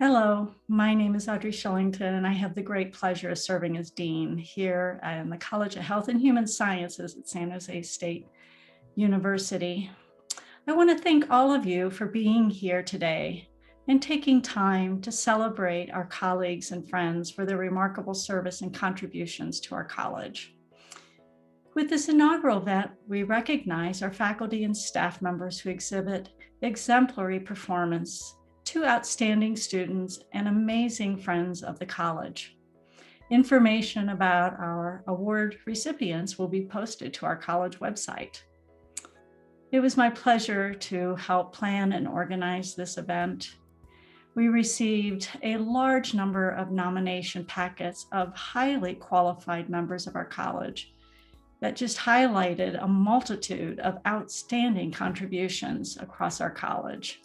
Hello, my name is Audrey Shillington, and I have the great pleasure of serving as Dean here in the College of Health and Human Sciences at San Jose State University. I want to thank all of you for being here today and taking time to celebrate our colleagues and friends for their remarkable service and contributions to our college. With this inaugural event, we recognize our faculty and staff members who exhibit exemplary performance, two outstanding students, and amazing friends of the college. Information about our award recipients will be posted to our college website. It was my pleasure to help plan and organize this event. We received a large number of nomination packets of highly qualified members of our college that just highlighted a multitude of outstanding contributions across our college.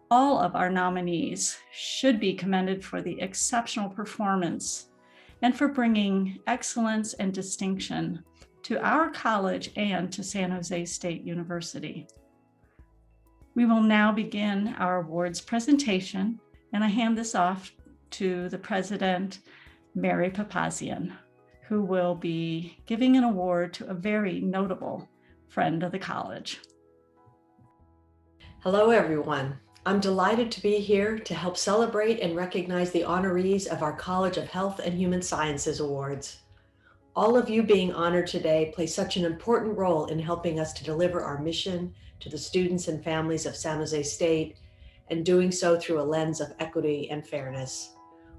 All of our nominees should be commended for the exceptional performance and for bringing excellence and distinction to our college and to San Jose State University. We will now begin our awards presentation, and I hand this off to the president, Mary Papazian, who will be giving an award to a very notable friend of the college. Hello, everyone. I'm delighted to be here to help celebrate and recognize the honorees of our College of Health and Human Sciences Awards. All of you being honored today play such an important role in helping us to deliver our mission to the students and families of San Jose State, and doing so through a lens of equity and fairness.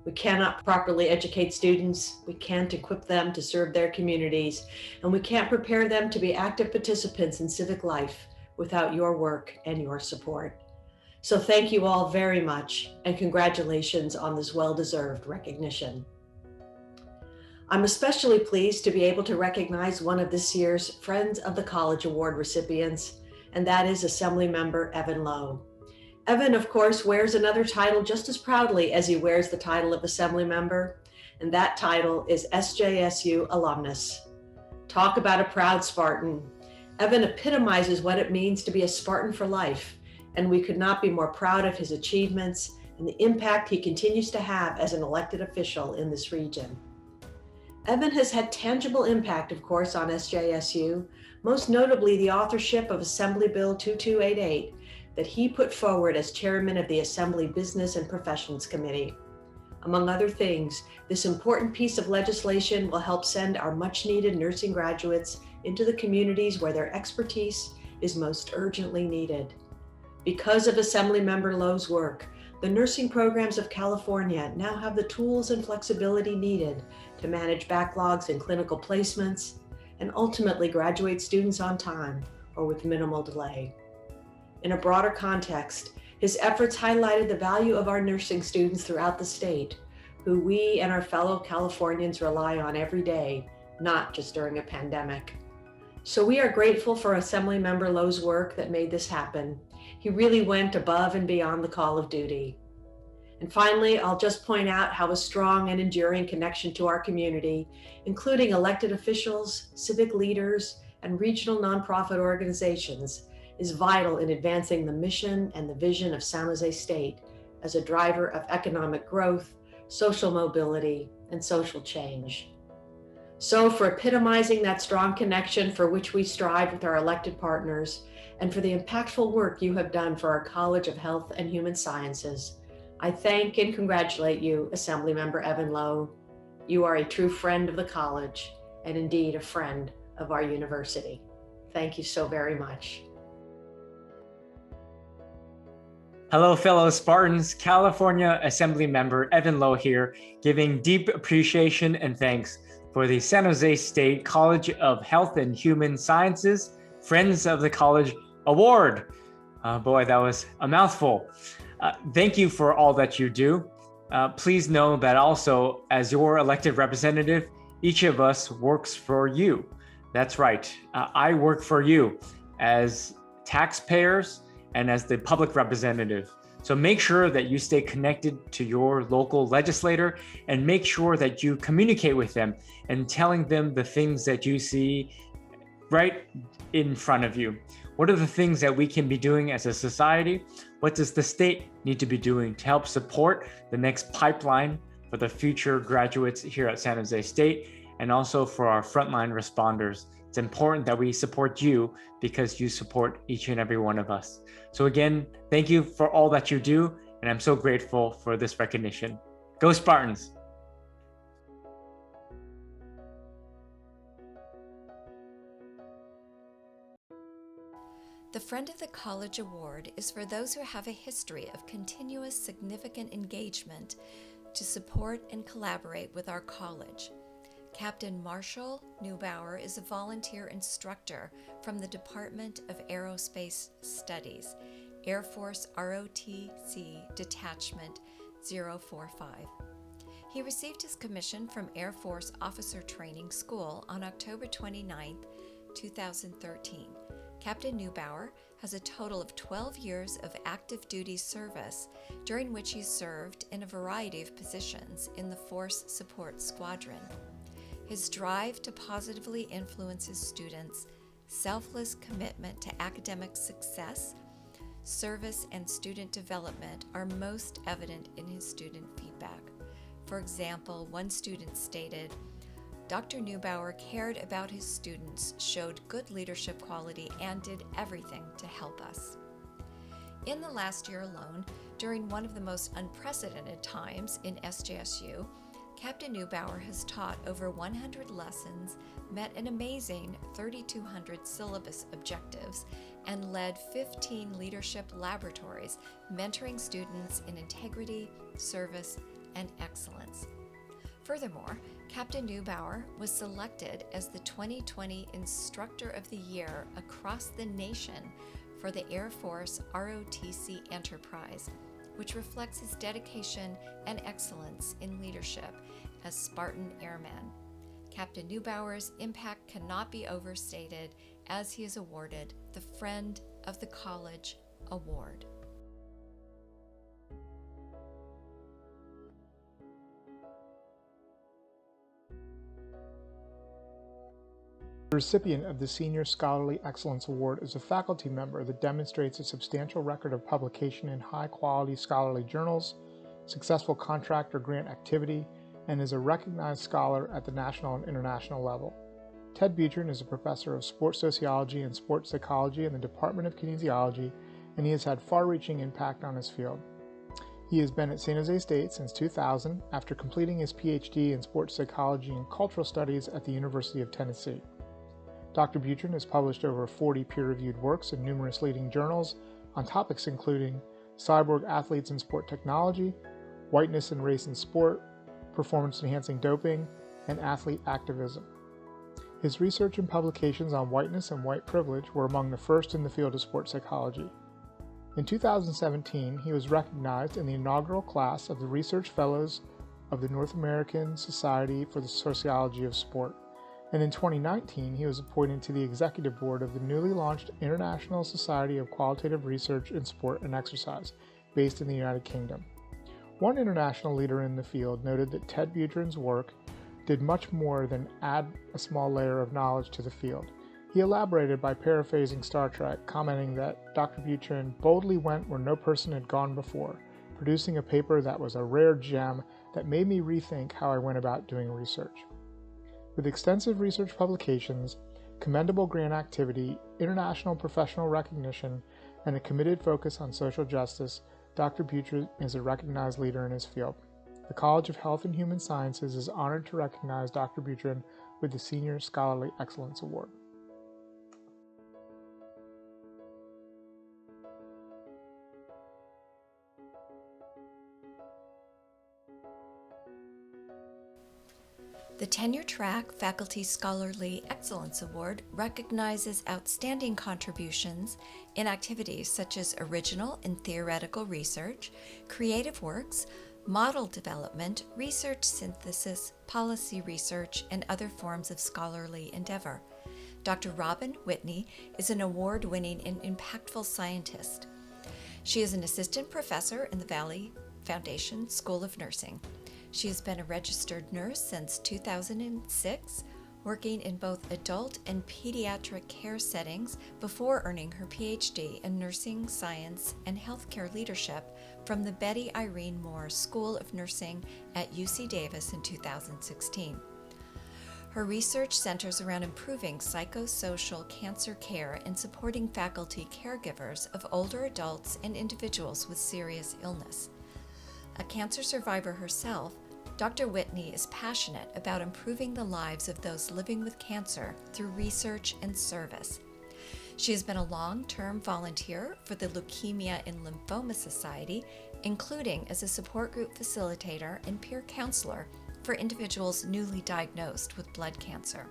We cannot properly educate students, we can't equip them to serve their communities, and we can't prepare them to be active participants in civic life without your work and your support. So thank you all very much, and congratulations on this well-deserved recognition. I'm especially pleased to be able to recognize one of this year's Friends of the College Award recipients, and that is Assemblymember Evan Lowe. Evan, of course, wears another title just as proudly as he wears the title of Assemblymember, and that title is SJSU Alumnus. Talk about a proud Spartan. Evan epitomizes what it means to be a Spartan for life, and we could not be more proud of his achievements and the impact he continues to have as an elected official in this region. Evan has had tangible impact, of course, on SJSU, most notably the authorship of Assembly Bill 2288 that he put forward as chairman of the Assembly Business and Professions Committee. Among other things, this important piece of legislation will help send our much-needed nursing graduates into the communities where their expertise is most urgently needed. Because of Assemblymember Lowe's work, the nursing programs of California now have the tools and flexibility needed to manage backlogs in clinical placements and ultimately graduate students on time or with minimal delay. In a broader context, his efforts highlighted the value of our nursing students throughout the state, who we and our fellow Californians rely on every day, not just during a pandemic. So we are grateful for Assemblymember Lowe's work that made this happen. He really went above and beyond the call of duty. And finally, I'll just point out how a strong and enduring connection to our community, including elected officials, civic leaders, and regional nonprofit organizations, is vital in advancing the mission and the vision of San Jose State as a driver of economic growth, social mobility, and social change. So for epitomizing that strong connection for which we strive with our elected partners, and for the impactful work you have done for our College of Health and Human Sciences, I thank and congratulate you, Assemblymember Evan Lowe. You are a true friend of the college, and indeed a friend of our university. Thank you so very much. Hello, fellow Spartans. California Assemblymember Evan Lowe here, giving deep appreciation and thanks for the San Jose State College of Health and Human Sciences Friends of the College Award. Boy, that was a mouthful. Thank you for all that you do. Please know that also, as your elected representative, each of us works for you. That's right. I work for you as taxpayers and as the public representative. So make sure that you stay connected to your local legislator and make sure that you communicate with them and telling them the things that you see right in front of you. What are the things that we can be doing as a society? What does the state need to be doing to help support the next pipeline for the future graduates here at San Jose State, and also for our frontline responders? It's important that we support you because you support each and every one of us. So again, thank you for all that you do, and I'm so grateful for this recognition. Go Spartans! The Friend of the College Award is for those who have a history of continuous significant engagement to support and collaborate with our college. Captain Marshall Neubauer is a volunteer instructor from the Department of Aerospace Studies, Air Force ROTC Detachment 045. He received his commission from Air Force Officer Training School on October 29, 2013. Captain Neubauer has a total of 12 years of active duty service, during which he served in a variety of positions in the Force Support Squadron. His drive to positively influence his students, selfless commitment to academic success, service, and student development are most evident in his student feedback. For example, one student stated, "Dr. Neubauer cared about his students, showed good leadership quality, and did everything to help us." In the last year alone, during one of the most unprecedented times in SJSU, Captain Neubauer has taught over 100 lessons, met an amazing 3,200 syllabus objectives, and led 15 leadership laboratories, mentoring students in integrity, service, and excellence. Furthermore, Captain Neubauer was selected as the 2020 Instructor of the Year across the nation for the Air Force ROTC Enterprise, which reflects his dedication and excellence in leadership as Spartan Airman. Captain Neubauer's impact cannot be overstated as he is awarded the Friend of the College Award. The recipient of the Senior Scholarly Excellence Award is a faculty member that demonstrates a substantial record of publication in high-quality scholarly journals, successful contract or grant activity, and is a recognized scholar at the national and international level. Ted Buetrin is a professor of sports sociology and sports psychology in the Department of Kinesiology, and he has had far-reaching impact on his field. He has been at San Jose State since 2000 after completing his PhD in sports psychology and cultural studies at the University of Tennessee. Dr. Buetrin has published over 40 peer-reviewed works in numerous leading journals on topics including cyborg athletes in sport technology, whiteness and race in sport, performance-enhancing doping, and athlete activism. His research and publications on whiteness and white privilege were among the first in the field of sports psychology. In 2017, he was recognized in the inaugural class of the Research Fellows of the North American Society for the Sociology of Sport. And in 2019, he was appointed to the executive board of the newly launched International Society of Qualitative Research in Sport and Exercise, based in the United Kingdom. One international leader in the field noted that Ted Buetrin's work did much more than add a small layer of knowledge to the field. He elaborated by paraphrasing Star Trek, commenting that Dr. Buetrin boldly went where no person had gone before, producing a paper that was a rare gem that made me rethink how I went about doing research. With extensive research publications, commendable grant activity, international professional recognition, and a committed focus on social justice, Dr. Buetrin is a recognized leader in his field. The College of Health and Human Sciences is honored to recognize Dr. Buetrin with the Senior Scholarly Excellence Award. The Tenure Track Faculty Scholarly Excellence Award recognizes outstanding contributions in activities such as original and theoretical research, creative works, model development, research synthesis, policy research, and other forms of scholarly endeavor. Dr. Robin Whitney is an award-winning and impactful scientist. She is an assistant professor in the Valley Foundation School of Nursing. She has been a registered nurse since 2006, working in both adult and pediatric care settings before earning her PhD in nursing science and healthcare leadership from the Betty Irene Moore School of Nursing at UC Davis in 2016. Her research centers around improving psychosocial cancer care and supporting faculty caregivers of older adults and individuals with serious illness. A cancer survivor herself, Dr. Whitney is passionate about improving the lives of those living with cancer through research and service. She has been a long-term volunteer for the Leukemia and Lymphoma Society, including as a support group facilitator and peer counselor for individuals newly diagnosed with blood cancer.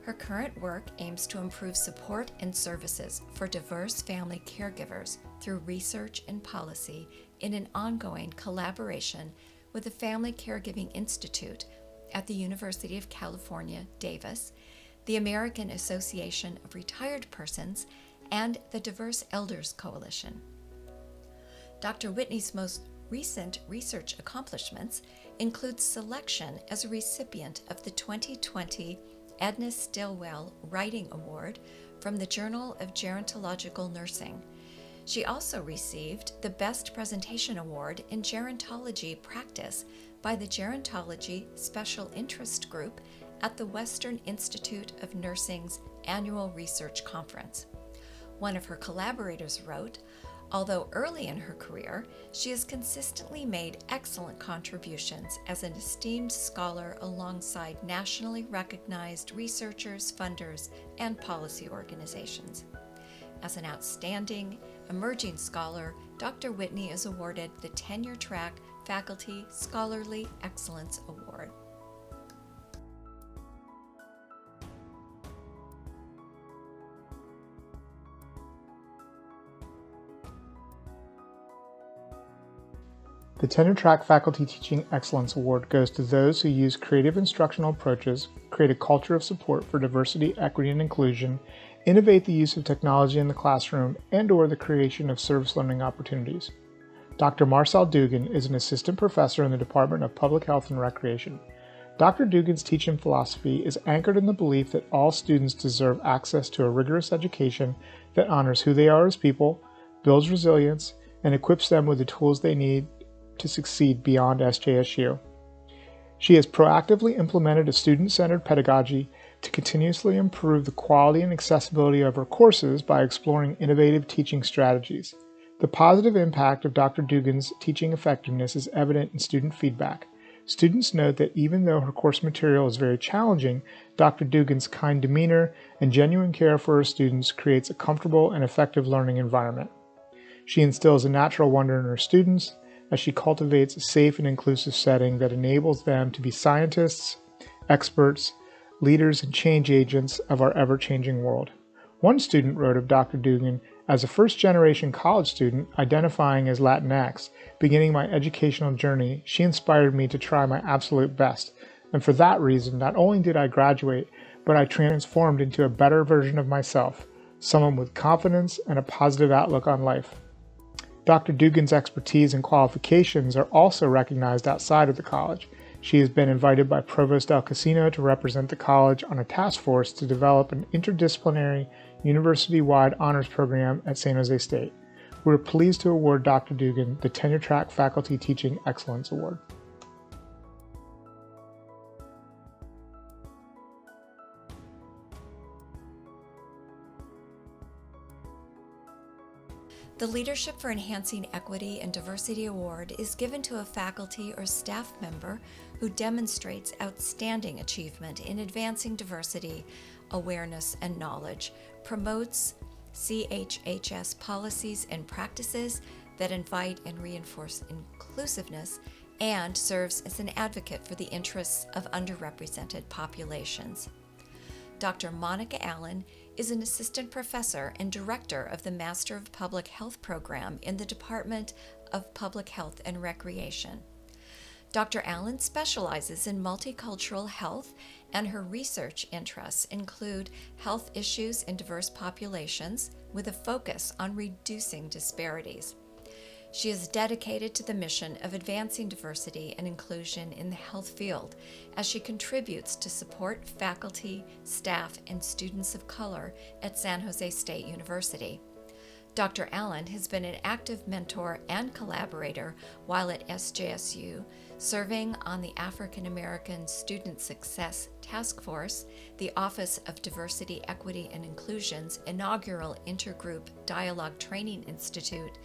Her current work aims to improve support and services for diverse family caregivers through research and policy in an ongoing collaboration with the Family Caregiving Institute at the University of California, Davis, the American Association of Retired Persons, and the Diverse Elders Coalition. Dr. Whitney's most recent research accomplishments include selection as a recipient of the 2020 Edna Stilwell Writing Award from the Journal of Gerontological Nursing. She also received the Best Presentation Award in Gerontology Practice by the Gerontology Special Interest Group at the Western Institute of Nursing's annual research conference. One of her collaborators wrote, "Although early in her career, she has consistently made excellent contributions as an esteemed scholar alongside nationally recognized researchers, funders, and policy organizations." As an outstanding emerging scholar, Dr. Whitney is awarded the Tenure Track Faculty Scholarly Excellence Award. The Tenure Track Faculty Teaching Excellence Award goes to those who use creative instructional approaches, create a culture of support for diversity, equity, and inclusion, innovate the use of technology in the classroom, and/or the creation of service learning opportunities. Dr. Marcel Dugan is an assistant professor in the Department of Public Health and Recreation. Dr. Dugan's teaching philosophy is anchored in the belief that all students deserve access to a rigorous education that honors who they are as people, builds resilience, and equips them with the tools they need to succeed beyond SJSU. She has proactively implemented a student-centered pedagogy to continuously improve the quality and accessibility of her courses by exploring innovative teaching strategies. The positive impact of Dr. Dugan's teaching effectiveness is evident in student feedback. Students note that even though her course material is very challenging, Dr. Dugan's kind demeanor and genuine care for her students creates a comfortable and effective learning environment. She instills a natural wonder in her students as she cultivates a safe and inclusive setting that enables them to be scientists, experts, leaders, and change agents of our ever-changing world. One student wrote of Dr. Dugan, "As a first-generation college student identifying as Latinx, beginning my educational journey, she inspired me to try my absolute best. And for that reason, not only did I graduate, but I transformed into a better version of myself, someone with confidence and a positive outlook on life." Dr. Dugan's expertise and qualifications are also recognized outside of the college. She has been invited by Provost Del Casino to represent the college on a task force to develop an interdisciplinary, university-wide honors program at San Jose State. We are pleased to award Dr. Dugan the Tenure Track Faculty Teaching Excellence Award. The Leadership for Enhancing Equity and Diversity Award is given to a faculty or staff member who demonstrates outstanding achievement in advancing diversity, awareness, and knowledge, promotes CHHS policies and practices that invite and reinforce inclusiveness, and serves as an advocate for the interests of underrepresented populations. Dr. Monica Allen is an assistant professor and director of the Master of Public Health program in the Department of Public Health and Recreation. Dr. Allen specializes in multicultural health, and her research interests include health issues in diverse populations with a focus on reducing disparities. She is dedicated to the mission of advancing diversity and inclusion in the health field as she contributes to support faculty, staff, and students of color at San Jose State University. Dr. Allen has been an active mentor and collaborator while at SJSU, serving on the African American Student Success Task Force, the Office of Diversity, Equity, and Inclusion's inaugural Intergroup Dialogue Training Institute,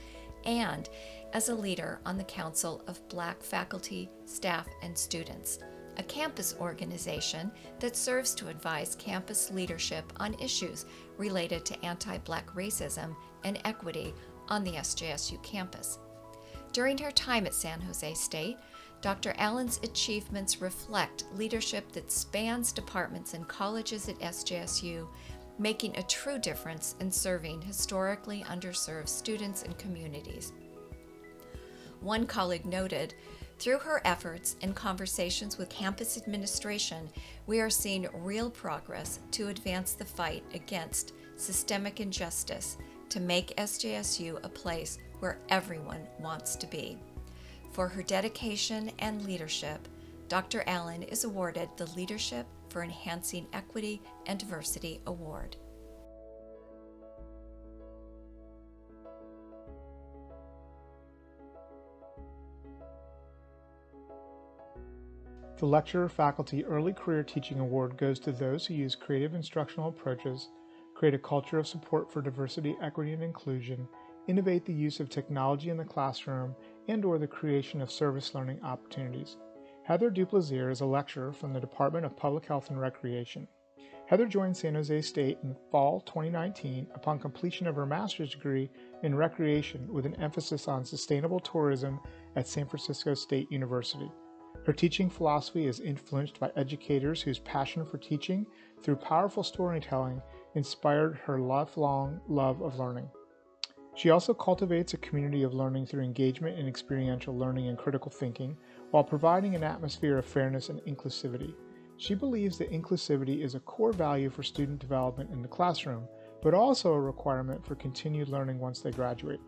and as a leader on the Council of Black Faculty, Staff, and Students, a campus organization that serves to advise campus leadership on issues related to anti-Black racism and equity on the SJSU campus. During her time at San Jose State, Dr. Allen's achievements reflect leadership that spans departments and colleges at SJSU, making a true difference in serving historically underserved students and communities. One colleague noted, "Through her efforts and conversations with campus administration, we are seeing real progress to advance the fight against systemic injustice to make SJSU a place where everyone wants to be." For her dedication and leadership, Dr. Allen is awarded the Leadership for Enhancing Equity and Diversity Award. The Lecturer Faculty Early Career Teaching Award goes to those who use creative instructional approaches, create a culture of support for diversity, equity, and inclusion, innovate the use of technology in the classroom, and/or the creation of service learning opportunities. Heather Duplaisir is a lecturer from the Department of Public Health and Recreation. Heather joined San Jose State in fall 2019 upon completion of her master's degree in recreation with an emphasis on sustainable tourism at San Francisco State University. Her teaching philosophy is influenced by educators whose passion for teaching through powerful storytelling inspired her lifelong love of learning. She also cultivates a community of learning through engagement in experiential learning and critical thinking, while providing an atmosphere of fairness and inclusivity. She believes that inclusivity is a core value for student development in the classroom, but also a requirement for continued learning once they graduate.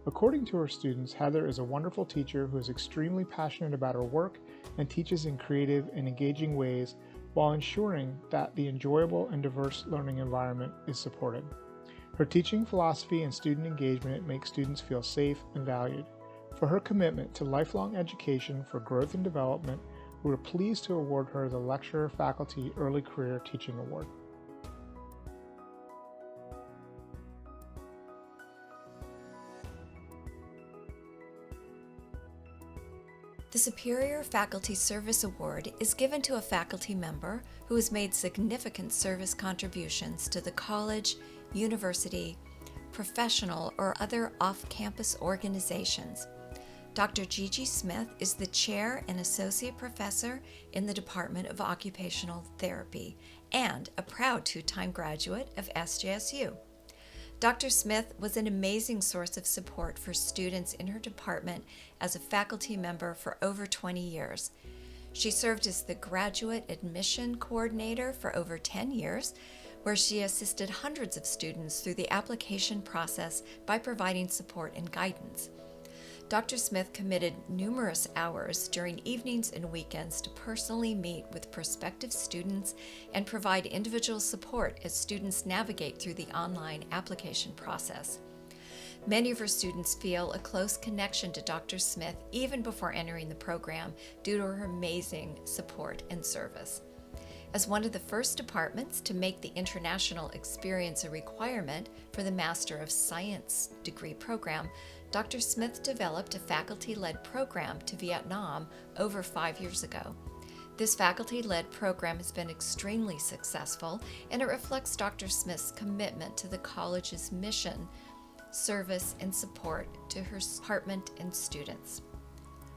According to her students, Heather is a wonderful teacher who is extremely passionate about her work and teaches in creative and engaging ways while ensuring that the enjoyable and diverse learning environment is supported. Her teaching philosophy and student engagement make students feel safe and valued. For her commitment to lifelong education for growth and development, we are pleased to award her the Lecturer Faculty Early Career Teaching Award. The Superior Faculty Service Award is given to a faculty member who has made significant service contributions to the college, university, professional, or other off-campus organizations. Dr. Gigi Smith is the Chair and Associate Professor in the Department of Occupational Therapy and a proud two-time graduate of SJSU. Dr. Smith was an amazing source of support for students in her department as a faculty member for over 20 years. She served as the Graduate Admission Coordinator for over 10 years, where she assisted hundreds of students through the application process by providing support and guidance. Dr. Smith committed numerous hours during evenings and weekends to personally meet with prospective students and provide individual support as students navigate through the online application process. Many of her students feel a close connection to Dr. Smith even before entering the program due to her amazing support and service. As one of the first departments to make the international experience a requirement for the Master of Science degree program, Dr. Smith developed a faculty-led program to Vietnam over 5 years ago. This faculty-led program has been extremely successful, and it reflects Dr. Smith's commitment to the college's mission, service, and support to her department and students.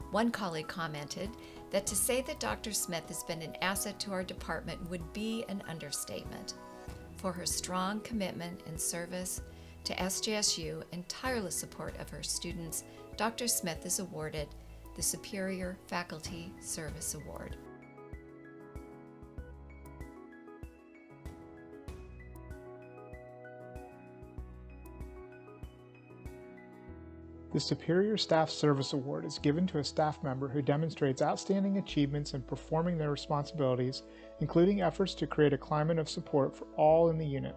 One colleague commented that to say that Dr. Smith has been an asset to our department would be an understatement. For her strong commitment and service to SJSU and tireless support of her students, Dr. Smith is awarded the Superior Faculty Service Award. The Superior Staff Service Award is given to a staff member who demonstrates outstanding achievements in performing their responsibilities, including efforts to create a climate of support for all in the unit.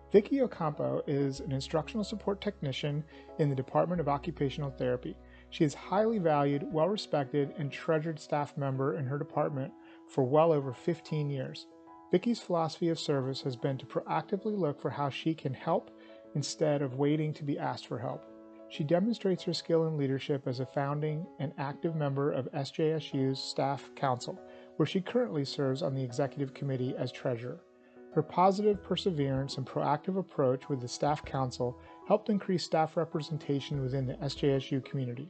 Vicki Ocampo is an instructional support technician in the Department of Occupational Therapy. She is highly valued, well-respected, and treasured staff member in her department for well over 15 years. Vicki's philosophy of service has been to proactively look for how she can help instead of waiting to be asked for help. She demonstrates her skill in leadership as a founding and active member of SJSU's Staff Council, where she currently serves on the Executive Committee as treasurer. Her positive perseverance and proactive approach with the Staff Council helped increase staff representation within the SJSU community.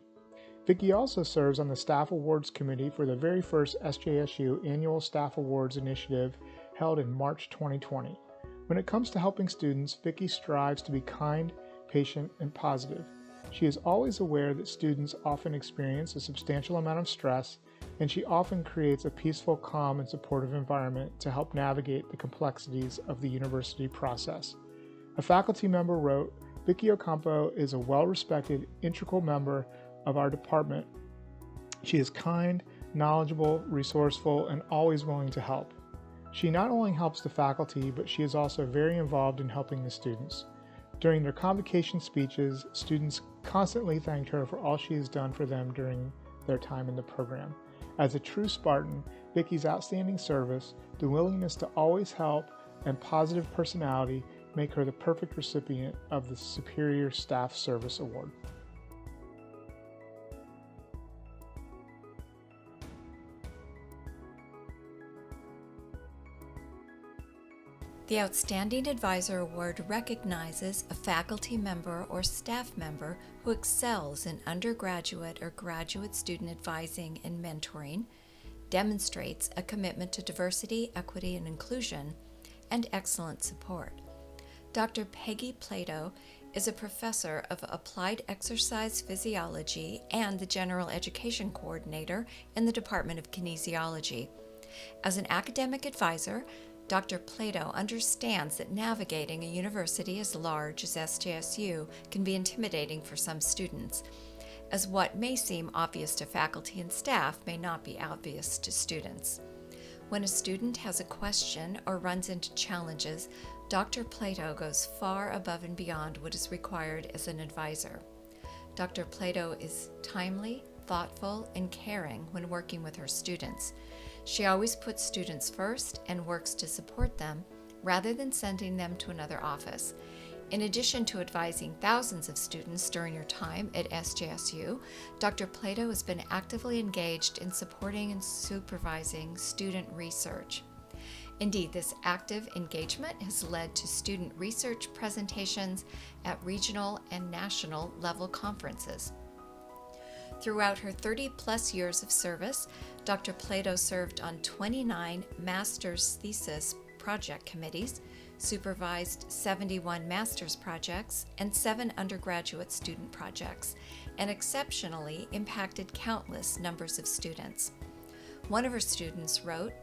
Vicki also serves on the Staff Awards Committee for the very first SJSU Annual Staff Awards Initiative held in March 2020. When it comes to helping students, Vicki strives to be kind, patient, and positive. She is always aware that students often experience a substantial amount of stress, and she often creates a peaceful, calm, and supportive environment to help navigate the complexities of the university process. A faculty member wrote, "Vicki Ocampo is a well-respected, integral member of our department. She is kind, knowledgeable, resourceful, and always willing to help. She not only helps the faculty, but she is also very involved in helping the students." During their convocation speeches, students constantly thanked her for all she has done for them during their time in the program. As a true Spartan, Vicki's outstanding service, the willingness to always help, and positive personality make her the perfect recipient of the Superior Staff Service Award. The Outstanding Advisor Award recognizes a faculty member or staff member who excels in undergraduate or graduate student advising and mentoring, demonstrates a commitment to diversity, equity, and inclusion, and excellent support. Dr. Peggy Plato is a professor of applied exercise physiology and the general education coordinator in the Department of Kinesiology. As an academic advisor, Dr. Plato understands that navigating a university as large as SJSU can be intimidating for some students, as what may seem obvious to faculty and staff may not be obvious to students. When a student has a question or runs into challenges, Dr. Plato goes far above and beyond what is required as an advisor. Dr. Plato is timely, thoughtful, and caring when working with her students. She always puts students first and works to support them rather than sending them to another office. In addition to advising thousands of students during her time at SJSU, Dr. Plato has been actively engaged in supporting and supervising student research. Indeed, this active engagement has led to student research presentations at regional and national level conferences. Throughout her 30-plus years of service, Dr. Plato served on 29 master's thesis project committees, supervised 71 master's projects, and 7 undergraduate student projects, and exceptionally impacted countless numbers of students. One of her students wrote,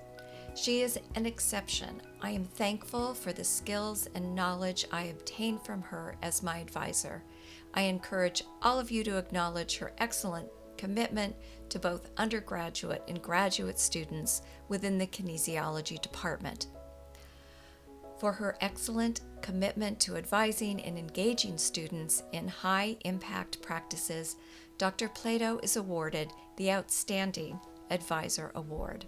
"She is an exception. I am thankful for the skills and knowledge I obtained from her as my advisor. I encourage all of you to acknowledge her excellent commitment to both undergraduate and graduate students within the kinesiology department. For her excellent commitment to advising and engaging students in high-impact practices, Dr. Plato is awarded the Outstanding Advisor Award."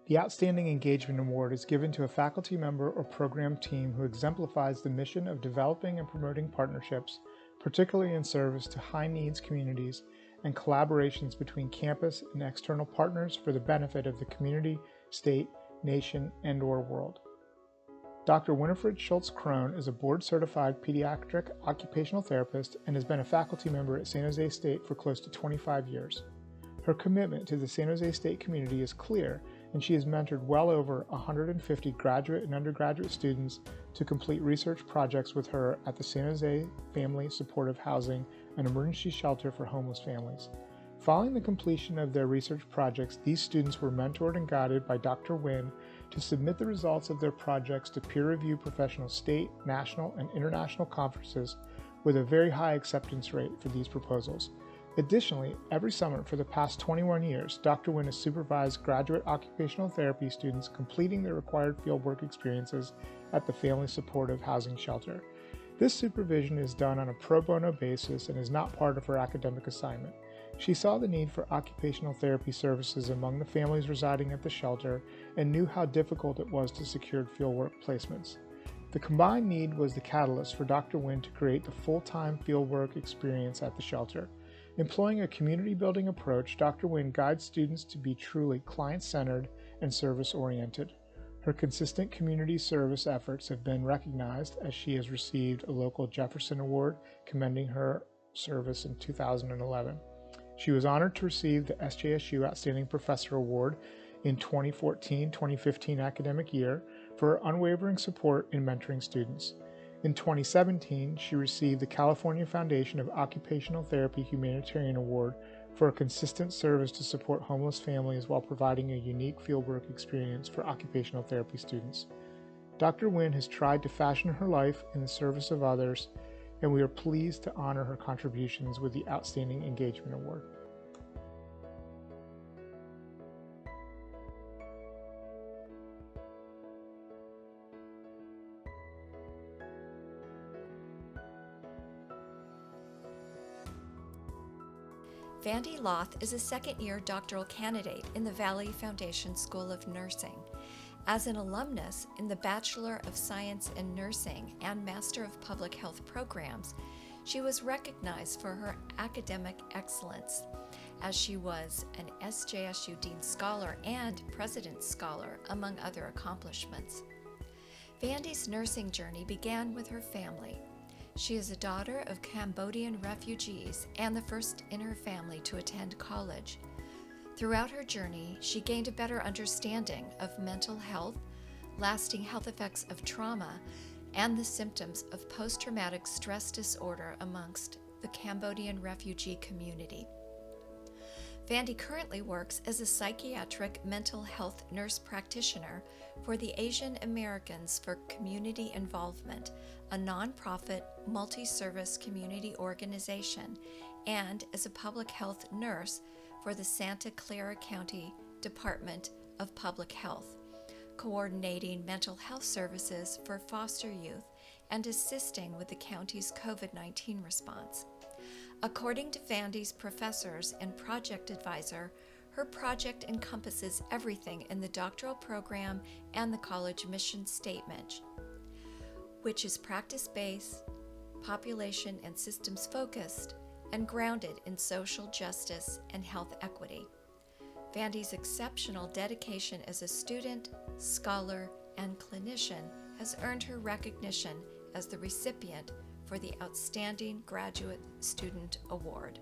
The Outstanding Engagement Award is given to a faculty member or program team who exemplifies the mission of developing and promoting partnerships, particularly in service to high-needs communities, and collaborations between campus and external partners for the benefit of the community, state, nation, and/or world. Dr. Winifred Schultz-Krohn is a board-certified pediatric occupational therapist and has been a faculty member at San Jose State for close to 25 years. Her commitment to the San Jose State community is clear, and she has mentored well over 150 graduate and undergraduate students to complete research projects with her at the San Jose Family Supportive Housing, an emergency shelter for homeless families. Following the completion of their research projects, these students were mentored and guided by Dr. Wynn to submit the results of their projects to peer-reviewed professional state, national, and international conferences with a very high acceptance rate for these proposals. Additionally, every summer for the past 21 years, Dr. Wynn has supervised graduate occupational therapy students completing their required fieldwork experiences at the Family Supportive Housing Shelter. This supervision is done on a pro bono basis and is not part of her academic assignment. She saw the need for occupational therapy services among the families residing at the shelter and knew how difficult it was to secure fieldwork placements. The combined need was the catalyst for Dr. Wynn to create the full-time fieldwork experience at the shelter. Employing a community-building approach, Dr. Wynn guides students to be truly client-centered and service-oriented. Her consistent community service efforts have been recognized as she has received a local Jefferson Award commending her service in 2011. She was honored to receive the SJSU Outstanding Professor Award in 2014-2015 academic year for her unwavering support in mentoring students. In 2017, she received the California Foundation of Occupational Therapy Humanitarian Award for a consistent service to support homeless families while providing a unique fieldwork experience for occupational therapy students. Dr. Wynn has tried to fashion her life in the service of others, and we are pleased to honor her contributions with the Outstanding Engagement Award. Vandy Loth is a second-year doctoral candidate in the Valley Foundation School of Nursing. As an alumnus in the Bachelor of Science in Nursing and Master of Public Health programs, she was recognized for her academic excellence, as she was an SJSU Dean Scholar and President's Scholar, among other accomplishments. Vandy's nursing journey began with her family. She is a daughter of Cambodian refugees and the first in her family to attend college. Throughout her journey, she gained a better understanding of mental health, lasting health effects of trauma, and the symptoms of post-traumatic stress disorder amongst the Cambodian refugee community. Vandy currently works as a psychiatric mental health nurse practitioner for the Asian Americans for Community Involvement, a nonprofit multi-service community organization, and as a public health nurse for the Santa Clara County Department of Public Health, coordinating mental health services for foster youth and assisting with the county's COVID-19 response. According to Vandy's professors and project advisor, her project encompasses everything in the doctoral program and the college mission statement, which is practice-based, population and systems focused, and grounded in social justice and health equity. Vandy's exceptional dedication as a student, scholar, and clinician has earned her recognition as the recipient for the Outstanding Graduate Student Award.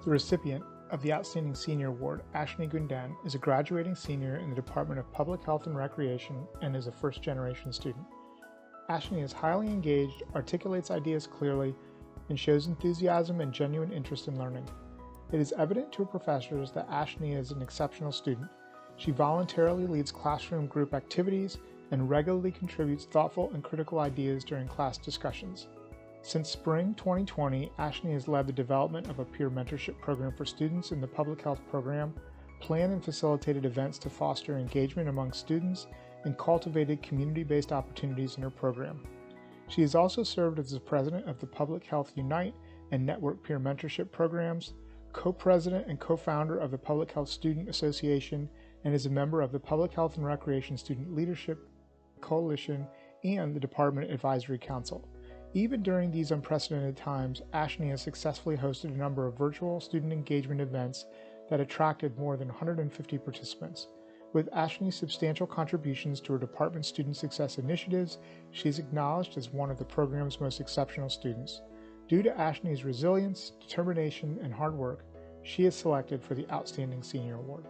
The recipient of the Outstanding Senior Award, Ashni Gundan, is a graduating senior in the Department of Public Health and Recreation and is a first-generation student. Ashni is highly engaged, articulates ideas clearly, and shows enthusiasm and genuine interest in learning. It is evident to her professors that Ashni is an exceptional student. She voluntarily leads classroom group activities and regularly contributes thoughtful and critical ideas during class discussions. Since spring 2020, Ashni has led the development of a peer mentorship program for students in the public health program, planned and facilitated events to foster engagement among students, and cultivated community-based opportunities in her program. She has also served as the president of the Public Health Unite and Network Peer Mentorship Programs, co-president and co-founder of the Public Health Student Association, and is a member of the Public Health and Recreation Student Leadership Coalition and the Department Advisory Council. Even during these unprecedented times, Ashni has successfully hosted a number of virtual student engagement events that attracted more than 150 participants. With Ashni's substantial contributions to her department's student success initiatives, she is acknowledged as one of the program's most exceptional students. Due to Ashni's resilience, determination, and hard work, She is selected for the Outstanding Senior Award.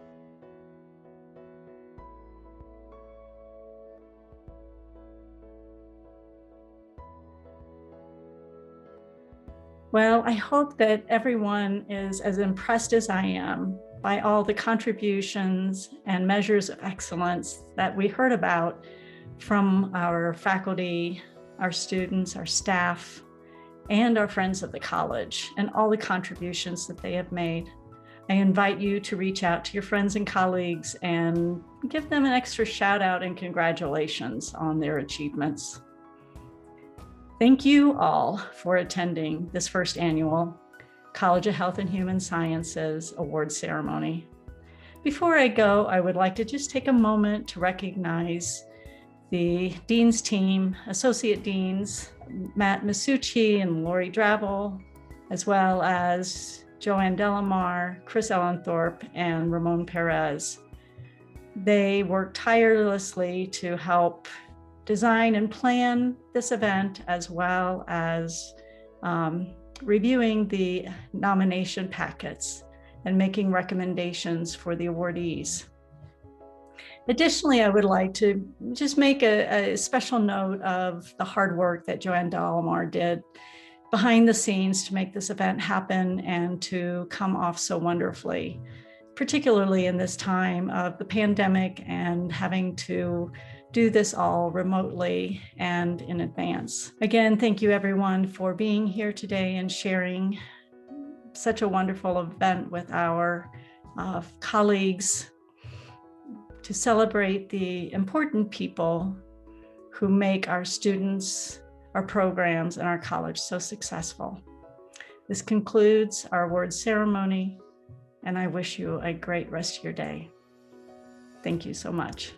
Well, I hope that everyone is as impressed as I am by all the contributions and measures of excellence that we heard about from our faculty, our students, our staff, and our friends of the college, and all the contributions that they have made. I invite you to reach out to your friends and colleagues and give them an extra shout out and congratulations on their achievements. Thank you all for attending this first annual College of Health and Human Sciences Award Ceremony. Before I go, I would like to just take a moment to recognize the Dean's team, Associate Deans, Matt Masucci and Lori Drabble, as well as Joanne Delamar, Chris Ellenthorpe, and Ramon Perez. They worked tirelessly to help design and plan this event, as well as reviewing the nomination packets and making recommendations for the awardees. Additionally, I would like to just make a special note of the hard work that Joanne Delamar did behind the scenes to make this event happen and to come off so wonderfully, particularly in this time of the pandemic and having to do this all remotely and in advance. Again, thank you everyone for being here today and sharing such a wonderful event with our colleagues to celebrate the important people who make our students, our programs, and our college so successful. This concludes our award ceremony, and I wish you a great rest of your day. Thank you so much.